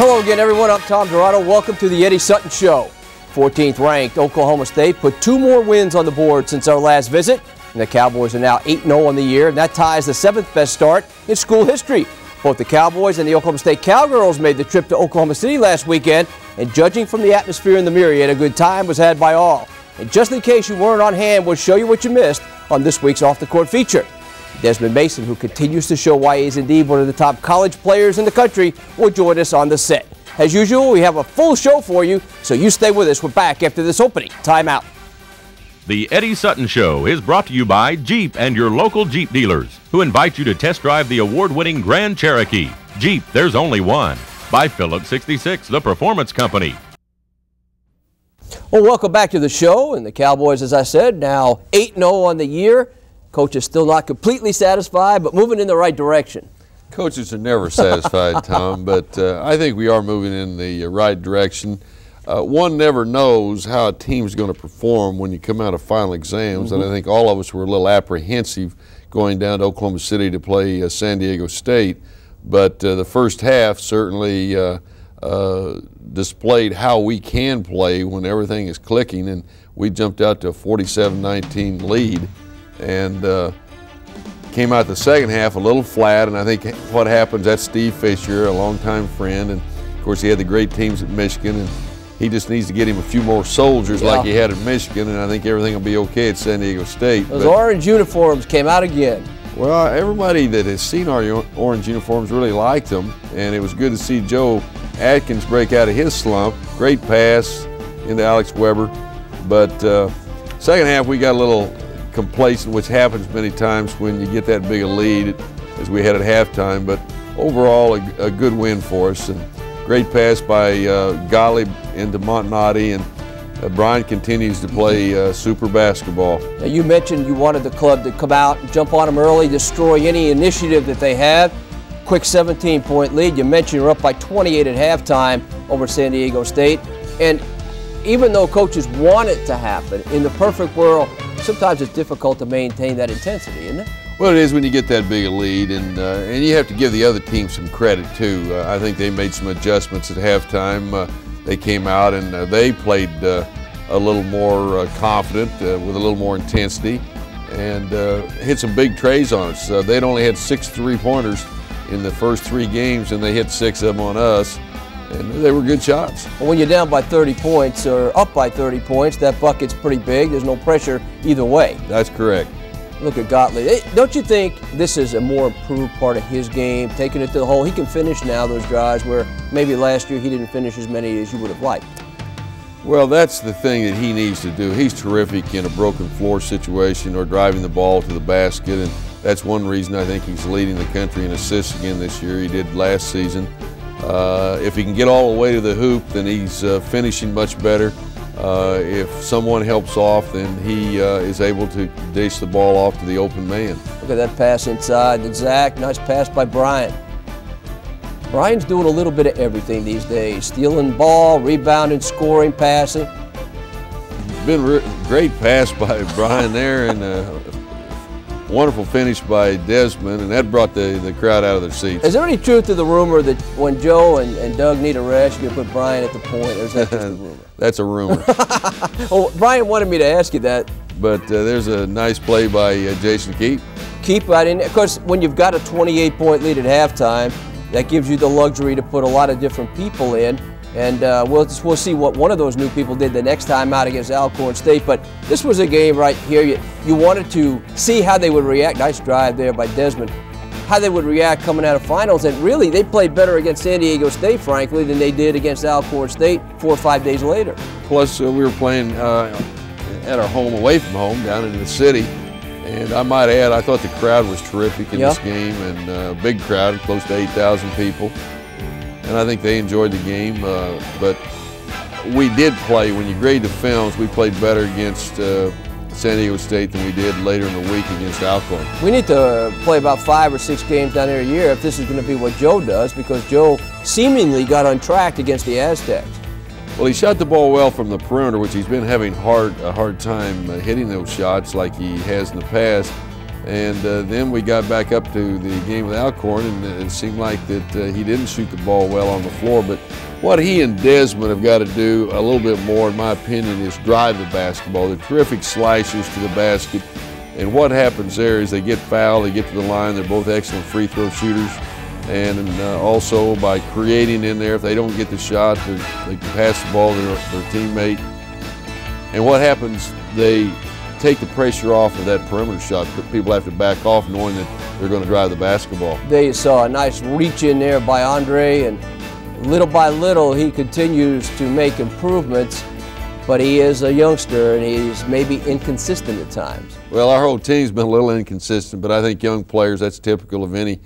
Hello again, everyone. I'm Tom Dirato. Welcome to the Eddie Sutton Show. 14th ranked Oklahoma State put 2 more wins on the board since our last visit, and the Cowboys are now 8-0 on the year, and that ties the 7th best start in school history. Both the Cowboys and the Oklahoma State Cowgirls made the trip to Oklahoma City last weekend, and judging from the atmosphere in the Myriad, a good time was had by all. And just in case you weren't on hand, we'll show you what you missed on this week's Off the Court feature. Desmond Mason, who continues to show why he is indeed one of the top college players in the country, will join us on the set. As usual, we have a full show for you, so you stay with us. We're back after this opening timeout. The Eddie Sutton Show is brought to you by Jeep and your local Jeep dealers, who invite you to test drive the award-winning Grand Cherokee. Jeep, there's only one. By Phillips 66, the performance company. Well, welcome back to the show. And the Cowboys, as I said, now 8-0 on the year. Coach is still not completely satisfied, but moving in the right direction. Coaches are never satisfied, Tom, but I think we are moving in the right direction. One never knows how a team's going to perform when you come out of final exams, and I think all of us were a little apprehensive going down to Oklahoma City to play San Diego State, but the first half certainly displayed how we can play when everything is clicking, and we jumped out to a 47-19 lead. And came out the second half a little flat, and I think what happens, that's Steve Fisher, a longtime friend, and of course he had the great teams at Michigan, and he just needs to get him a few more soldiers like he had at Michigan, and I think everything will be okay at San Diego State. Those orange uniforms came out again. Well, everybody that has seen our orange uniforms really liked them, and it was good to see Joe Atkins break out of his slump. Great pass into Alex Weber, but second half we got a little complacent, which happens many times when you get that big a lead as we had at halftime, but overall a good win for us, and great pass by Gottlieb into Montanati, and Brian continues to play super basketball. Now, you mentioned you wanted the club to come out and jump on them early, destroy any initiative that they have. Quick 17-point lead. You mentioned you're up by 28 at halftime over San Diego State, and even though coaches want it to happen, in the perfect world, sometimes it's difficult to maintain that intensity, isn't it? Well, it is when you get that big a lead, and you have to give the other team some credit too. I think they made some adjustments at halftime. They came out and they played a little more confident, with a little more intensity, and hit some big trays on us. They'd only had 6 3-pointers in the first 3 games, and they hit 6 of them on us. And they were good shots. Well, when you're down by 30 points or up by 30 points, that bucket's pretty big. There's no pressure either way. That's correct. Look at Gottlieb. Don't you think this is a more improved part of his game, taking it to the hole? He can finish now those drives where maybe last year he didn't finish as many as you would have liked. Well, that's the thing that he needs to do. He's terrific in a broken floor situation or driving the ball to the basket, and that's one reason I think he's leading the country in assists again this year. He did last season. If he can get all the way to the hoop, then he's finishing much better. If someone helps off, then he is able to dish the ball off to the open man. Look at that pass inside to Zach. Nice pass by Brian. Brian's doing a little bit of everything these days. Stealing ball, rebounding, scoring, passing. Been great pass by Brian there, and wonderful finish by Desmond, and that brought the crowd out of their seats. Is there any truth to the rumor that when Joe and Doug need a rest, you put Brian at the point, or is that just a rumor? That's a rumor. Well, Brian wanted me to ask you that. But there's a nice play by Jason Keep. Keep right in. Of course, when you've got a 28-point lead at halftime, that gives you the luxury to put a lot of different people in. And we'll see what one of those new people did the next time out against Alcorn State. But this was a game right here. You wanted to see how they would react. Nice drive there by Desmond. How they would react coming out of finals. And really, they played better against San Diego State, frankly, than they did against Alcorn State 4 or 5 days later. Plus, we were playing at our home, away from home, down in the city. And I might add, I thought the crowd was terrific in this game. And a big crowd, close to 8,000 people. And I think they enjoyed the game, but we did play, when you grade the films, we played better against San Diego State than we did later in the week against Alcorn. We need to play about 5 or 6 games down there a year if this is going to be what Joe does, because Joe seemingly got on track against the Aztecs. Well, he shot the ball well from the perimeter, which he's been having a hard time hitting those shots like he has in the past. And then we got back up to the game with Alcorn, and it seemed like that he didn't shoot the ball well on the floor. But what he and Desmond have got to do a little bit more, in my opinion, is drive the basketball. They're terrific slashers to the basket. And what happens there is they get fouled, they get to the line, they're both excellent free throw shooters. And also by creating in there, if they don't get the shot, they can pass the ball to their teammate. And what happens, they take the pressure off of that perimeter shot. People have to back off knowing that they're going to drive the basketball. They saw a nice reach in there by Andre, and little by little he continues to make improvements, but he is a youngster and he's maybe inconsistent at times. Well, our whole team's been a little inconsistent, but I think young players, that's typical of any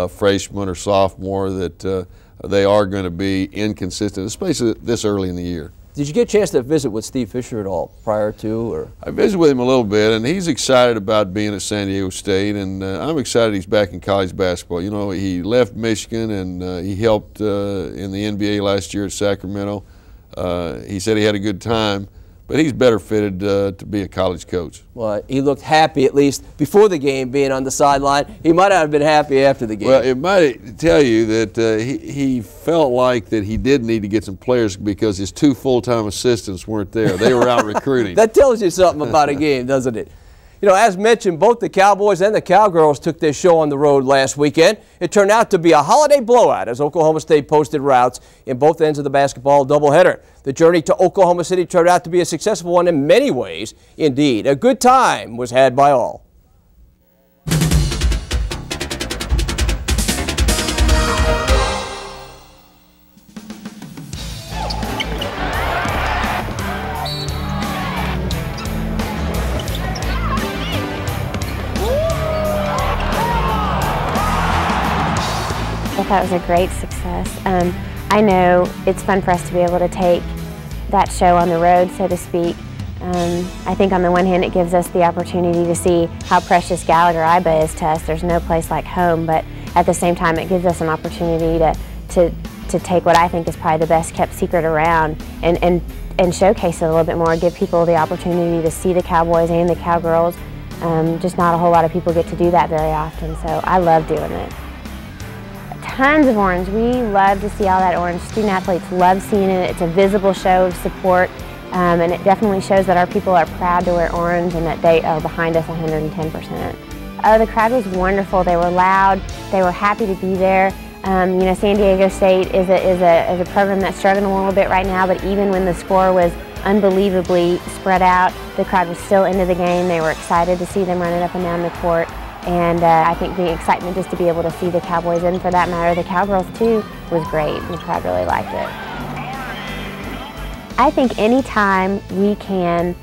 freshman or sophomore, that they are going to be inconsistent, especially this early in the year. Did you get a chance to visit with Steve Fisher at all prior to? Or? I visited with him a little bit, and he's excited about being at San Diego State, and I'm excited he's back in college basketball. You know, he left Michigan, and he helped in the NBA last year at Sacramento. He said he had a good time, but he's better fitted to be a college coach. Well, he looked happy, at least before the game, being on the sideline. He might not have been happy after the game. Well, it might tell you that he felt like that he did need to get some players because his two full-time assistants weren't there. They were out recruiting. That tells you something about a game, doesn't it? You know, as mentioned, both the Cowboys and the Cowgirls took their show on the road last weekend. It turned out to be a holiday blowout as Oklahoma State posted routes in both ends of the basketball doubleheader. The journey to Oklahoma City turned out to be a successful one in many ways. Indeed, a good time was had by all. That was a great success. I know it's fun for us to be able to take that show on the road, so to speak. I think on the one hand it gives us the opportunity to see how precious Gallagher-Iba is to us. There's no place like home, but at the same time it gives us an opportunity to take what I think is probably the best kept secret around and showcase it a little bit more, give people the opportunity to see the Cowboys and the Cowgirls. Just not a whole lot of people get to do that very often, so I love doing it. Tons of orange. We love to see all that orange. Student athletes love seeing it. It's a visible show of support, and it definitely shows that our people are proud to wear orange and that they are behind us 110%. Oh, the crowd was wonderful. They were loud. They were happy to be there. You know, San Diego State is a program that's struggling a little bit right now, but even when the score was unbelievably spread out, the crowd was still into the game. They were excited to see them running up and down the court. And I think the excitement just to be able to see the Cowboys, and for that matter the Cowgirls too, was great. The crowd really liked it. I think anytime we can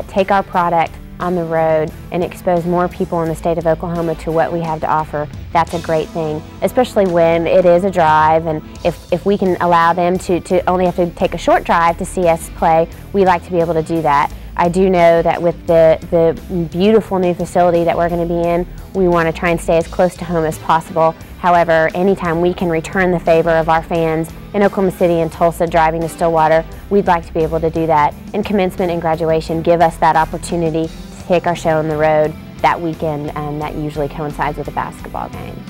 take our product on the road and expose more people in the state of Oklahoma to what we have to offer, that's a great thing, especially when it is a drive, and if we can allow them to only have to take a short drive to see us play, we like to be able to do that. I do know that with the beautiful new facility that we're going to be in, we want to try and stay as close to home as possible. However, anytime we can return the favor of our fans in Oklahoma City and Tulsa driving to Stillwater, we'd like to be able to do that. And commencement and graduation give us that opportunity to take our show on the road that weekend, and that usually coincides with a basketball game.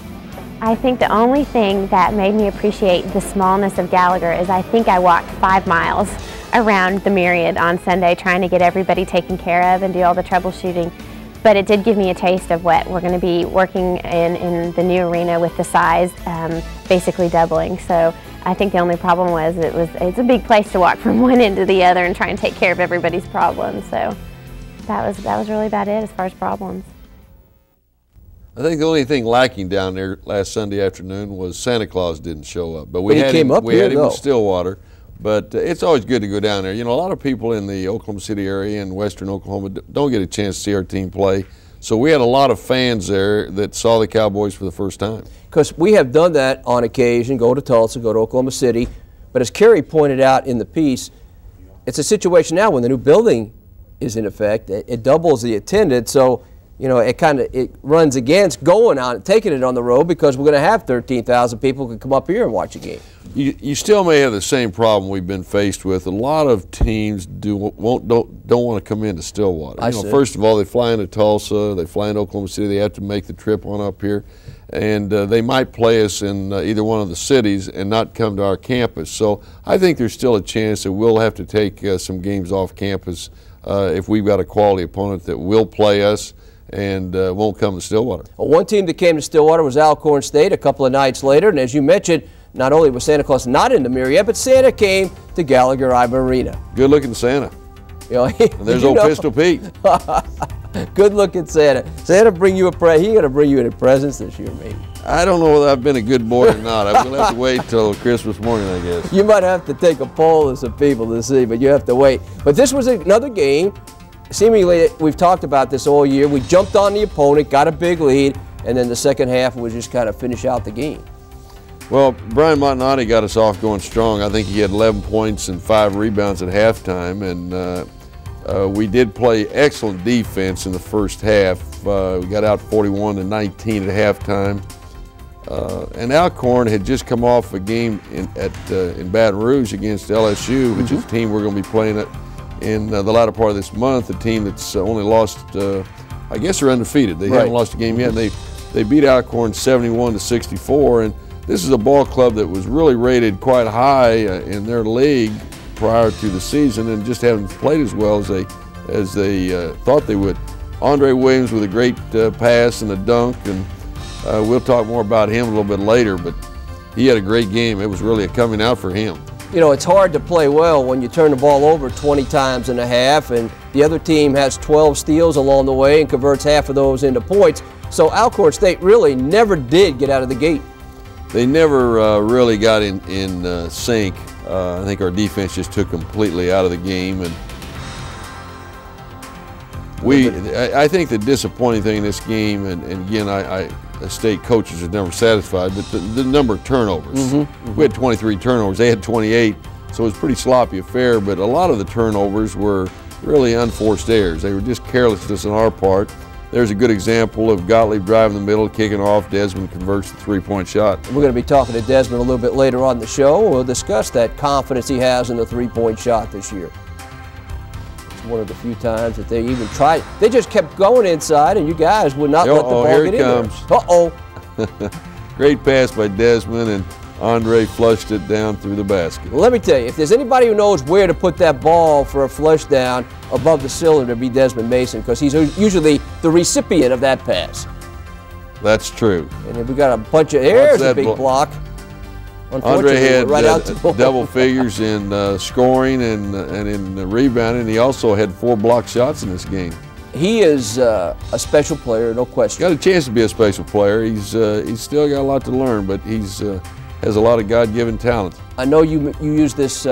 I think the only thing that made me appreciate the smallness of Gallagher is I think I walked 5 miles around the Myriad on Sunday trying to get everybody taken care of and do all the troubleshooting. But it did give me a taste of what we're going to be working in the new arena with the size basically doubling. So I think the only problem was it's a big place to walk from one end to the other and try and take care of everybody's problems. So that was really about it as far as problems. I think the only thing lacking down there last Sunday afternoon was Santa Claus didn't show up. But he came up here, had him in Stillwater. But it's always good to go down there. You know, a lot of people in the Oklahoma City area and western Oklahoma don't get a chance to see our team play. So we had a lot of fans there that saw the Cowboys for the first time. Because we have done that on occasion, go to Tulsa, go to Oklahoma City. But as Kerry pointed out in the piece, it's a situation now when the new building is in effect. It doubles the attendance. So you know, it runs against taking it on the road, because we're going to have 13,000 people who can come up here and watch a game. You still may have the same problem we've been faced with. A lot of teams don't want to come into Stillwater. First of all, they fly into Tulsa, they fly into Oklahoma City, they have to make the trip on up here, and they might play us in either one of the cities and not come to our campus. So I think there's still a chance that we'll have to take some games off campus if we've got a quality opponent that will play us and won't come to Stillwater. Well, one team that came to Stillwater was Alcorn State a couple of nights later, and as you mentioned, not only was Santa Claus not in the Myriad, but Santa came to Gallagher-Iba Arena. Good-looking Santa. You know, and there's old Pistol Pete. Good-looking Santa. Santa bring you a present. He's going to bring you any presents this year, maybe. I don't know whether I've been a good boy or not. I will have to wait till Christmas morning, I guess. You might have to take a poll of some people to see, but you have to wait. But this was another game. Seemingly, we've talked about this all year. We jumped on the opponent, got a big lead, and then the second half was just kind of finish out the game. Well, Brian Montanati got us off going strong. I think he had 11 points and 5 rebounds at halftime, and we did play excellent defense in the first half. We got out 41-19 at halftime. And Alcorn had just come off a game in Baton Rouge against LSU, which is a team we're going to be playing in the latter part of this month, a team that's only lost, I guess they're undefeated. They haven't lost a game yet. And they beat Alcorn 71-64, and this is a ball club that was really rated quite high in their league prior to the season, and just haven't played as well as they thought they would. Andre Williams with a great pass and a dunk, and we'll talk more about him a little bit later, but he had a great game. It was really a coming out for him. You know, it's hard to play well when you turn the ball over 20 times and a half, and the other team has 12 steals along the way and converts half of those into points. So Alcorn State really never did get out of the gate. They never really got in sync. I think our defense just took completely out of the game, and I think the disappointing thing in this game, and again, the state coaches are never satisfied, but the number of turnovers. We had 23 turnovers, they had 28, so it was a pretty sloppy affair, but a lot of the turnovers were really unforced errors. They were just carelessness on our part. There's a good example of Gottlieb driving the middle, kicking off. Desmond converts the three-point shot. We're going to be talking to Desmond a little bit later on the show. We'll discuss that confidence he has in the three-point shot this year. It's one of the few times that they even tried. They just kept going inside, and you guys would not let the ball get in there. Here it comes. Uh-oh. Great pass by Desmond, and Andre flushed it down through the basket. Well, let me tell you, if there's anybody who knows where to put that ball for a flush down above the cylinder, it'd be Desmond Mason, because he's usually the recipient of that pass. That's true. And if we got a bunch of here's a big block. Andre had double figures in scoring and in rebounding. He also had 4 blocked shots in this game. He is a special player, no question. Got a chance to be a special player. He's still got a lot to learn, but he's has a lot of God-given talent. I know you use this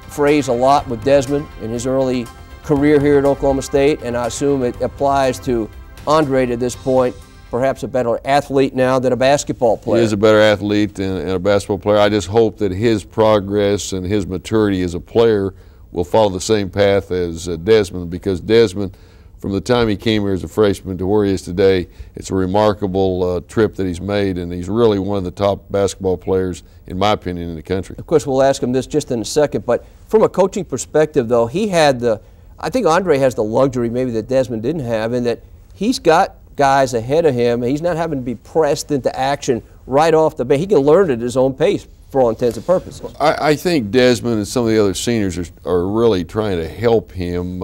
phrase a lot with Desmond in his early career here at Oklahoma State, and I assume it applies to Andre to this point. Perhaps a better athlete now than a basketball player. He is a better athlete and a basketball player. I just hope that his progress and his maturity as a player will follow the same path as Desmond, because Desmond, from the time he came here as a freshman to where he is today, it's a remarkable trip that he's made, and he's really one of the top basketball players, in my opinion, in the country. Of course, we'll ask him this just in a second, but from a coaching perspective, though, I think Andre has the luxury maybe that Desmond didn't have, in that he's got guys ahead of him, and he's not having to be pressed into action right off the bat. He can learn at his own pace for all intents and purposes. I think Desmond and some of the other seniors are really trying to help him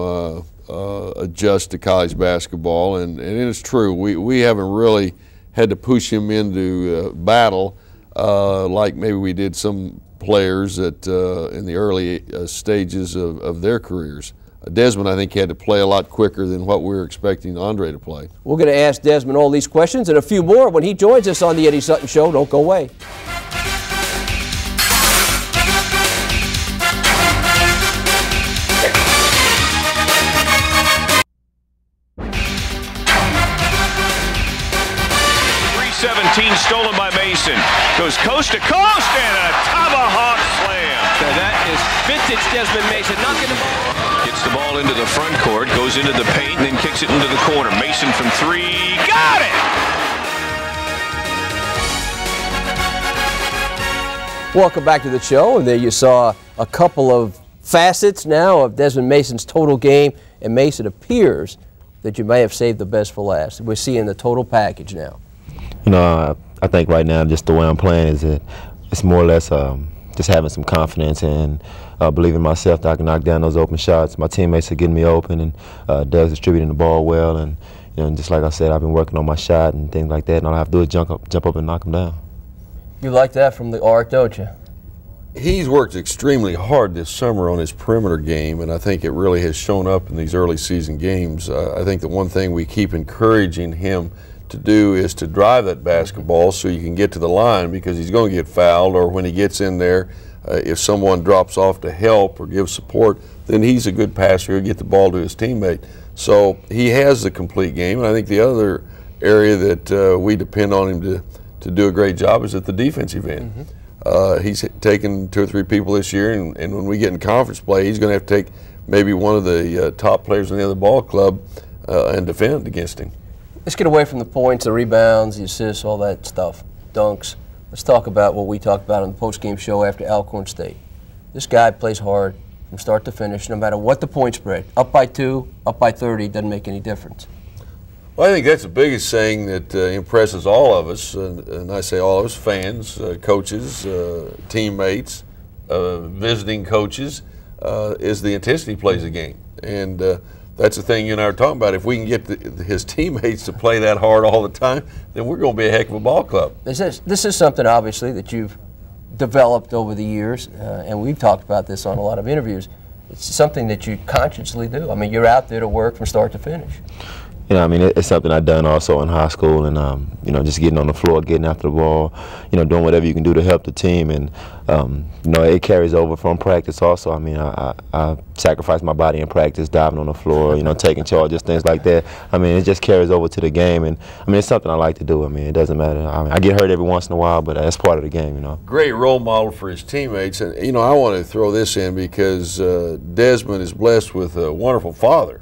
adjust to college basketball, and it's true. We haven't really had to push him into battle like maybe we did some players in the early stages of their careers. Desmond, I think, had to play a lot quicker than what we were expecting Andre to play. We're going to ask Desmond all these questions and a few more when he joins us on the Eddie Sutton Show. Don't go away. Stolen by Mason. Goes coast to coast and a tomahawk slam. So that is vintage Desmond Mason knocking the ball. Gets the ball into the front court, goes into the paint, and then kicks it into the corner. Mason from three, got it! Welcome back to the show, and there you saw a couple of facets now of Desmond Mason's total game, and Mason appears that you may have saved the best for last. We're seeing the total package now. You know, I think right now just the way I'm playing is that it's more or less just having some confidence and believing in myself that I can knock down those open shots. My teammates are getting me open, and Doug's distributing the ball well, and you know, and just like I said, I've been working on my shot and things like that, and all I have to do is jump up and knock them down. You like that from the arc, don't you? He's worked extremely hard this summer on his perimeter game, and I think it really has shown up in these early season games. I think the one thing we keep encouraging him to do is to drive that basketball so you can get to the line, because he's going to get fouled, or when he gets in there, if someone drops off to help or give support, then he's a good passer. He'll get the ball to his teammate. So he has the complete game, and I think the other area that we depend on him to do a great job is at the defensive end. He's taken 2 or 3 people this year, and when we get in conference play, he's going to have to take maybe one of the top players in the other ball club and defend against him. Let's get away from the points, the rebounds, the assists, all that stuff, dunks. Let's talk about what we talked about on the post-game show after Alcorn State. This guy plays hard from start to finish, no matter what the point spread. Up by 2, up by 30, doesn't make any difference. Well, I think that's the biggest thing that impresses all of us, and I say all of us, fans, coaches, teammates, visiting coaches, is the intensity he plays the game. And that's the thing you and I are talking about. If we can get his teammates to play that hard all the time, then we're going to be a heck of a ball club. This is something, obviously, that you've developed over the years, and we've talked about this on a lot of interviews. It's something that you consciously do. I mean, you're out there to work from start to finish. You know, I mean, it's something I've done also in high school, and you know, just getting on the floor, getting after the ball, you know, doing whatever you can do to help the team, and you know, it carries over from practice also. I mean, I sacrifice my body in practice, diving on the floor, you know, taking charges, things like that. I mean, it just carries over to the game, and I mean, it's something I like to do. I mean, it doesn't matter. I mean, I get hurt every once in a while, but that's part of the game, you know. Great role model for his teammates, and you know, I want to throw this in because Desmond is blessed with a wonderful father,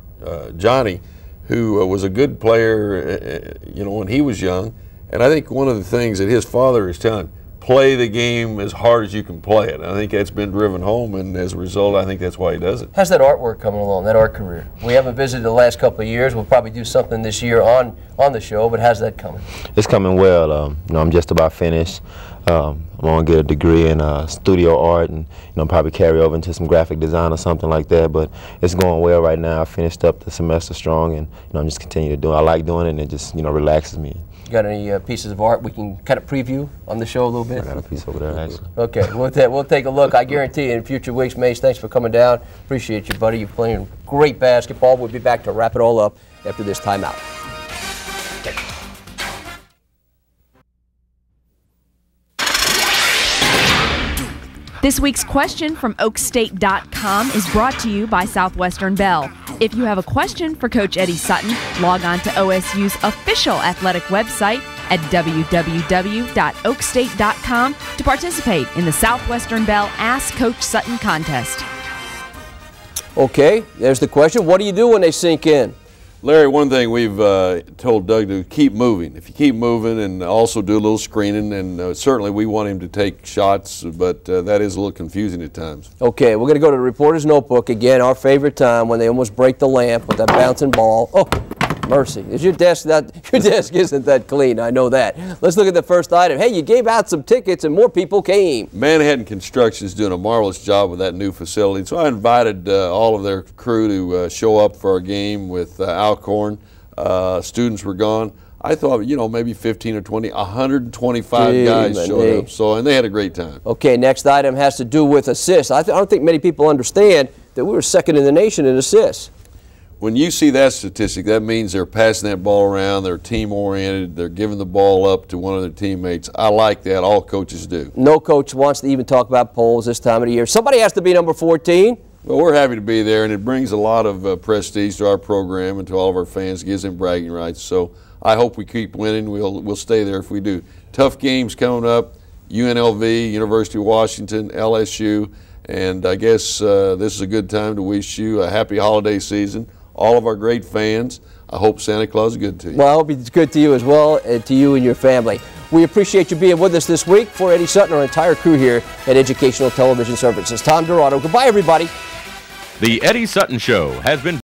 Johnny, who was a good player, you know, when he was young. And I think one of the things that his father is telling him, play the game as hard as you can play it. And I think that's been driven home, and as a result, I think that's why he does it. How's that artwork coming along, that art career? We haven't visited the last couple of years. We'll probably do something this year on the show, but how's that coming? It's coming well. You know, I'm just about finished. I'm going to get a degree in studio art, and you know, probably carry over into some graphic design or something like that. But it's going well right now. I finished up the semester strong, and you know, I'm just continuing to do it. I like doing it, and it just, you know, relaxes me. You got any pieces of art we can kind of preview on the show a little bit? I got a piece over there, actually. Okay, we'll take a look. I guarantee you in future weeks. Mace, thanks for coming down. Appreciate you, buddy. You're playing great basketball. We'll be back to wrap it all up after this timeout. This week's question from oakstate.com is brought to you by Southwestern Bell. If you have a question for Coach Eddie Sutton, log on to OSU's official athletic website at www.oakstate.com to participate in the Southwestern Bell Ask Coach Sutton contest. Okay, there's the question. What do you do when they sink in? Larry, one thing we've told Doug to keep moving. If you keep moving and also do a little screening, and certainly we want him to take shots, but that is a little confusing at times. Okay, we're going to go to the reporter's notebook again, our favorite time when they almost break the lamp with that bouncing ball. Oh, mercy. Is your desk your desk isn't that clean, I know that. Let's look at the first item. Hey, you gave out some tickets and more people came. Manhattan Construction is doing a marvelous job with that new facility, so I invited all of their crew to show up for our game with Alcorn. Students were gone. I thought, you know, maybe 15 or 20, 125 guys showed up, and they had a great time. Okay, next item has to do with assists. I don't think many people understand that we were second in the nation in assists. When you see that statistic, that means they're passing that ball around, they're team-oriented, they're giving the ball up to one of their teammates. I like that. All coaches do. No coach wants to even talk about polls this time of the year. Somebody has to be number 14. Well, we're happy to be there, and it brings a lot of prestige to our program and to all of our fans, gives them bragging rights. So I hope we keep winning. We'll stay there if we do. Tough games coming up, UNLV, University of Washington, LSU, And I guess this is a good time to wish you a happy holiday season. All of our great fans. I hope Santa Claus is good to you. Well, I hope it's good to you as well, and to you and your family. We appreciate you being with us this week. For Eddie Sutton, our entire crew here at Educational Television Services. Tom Dirato. Goodbye, everybody. The Eddie Sutton Show has been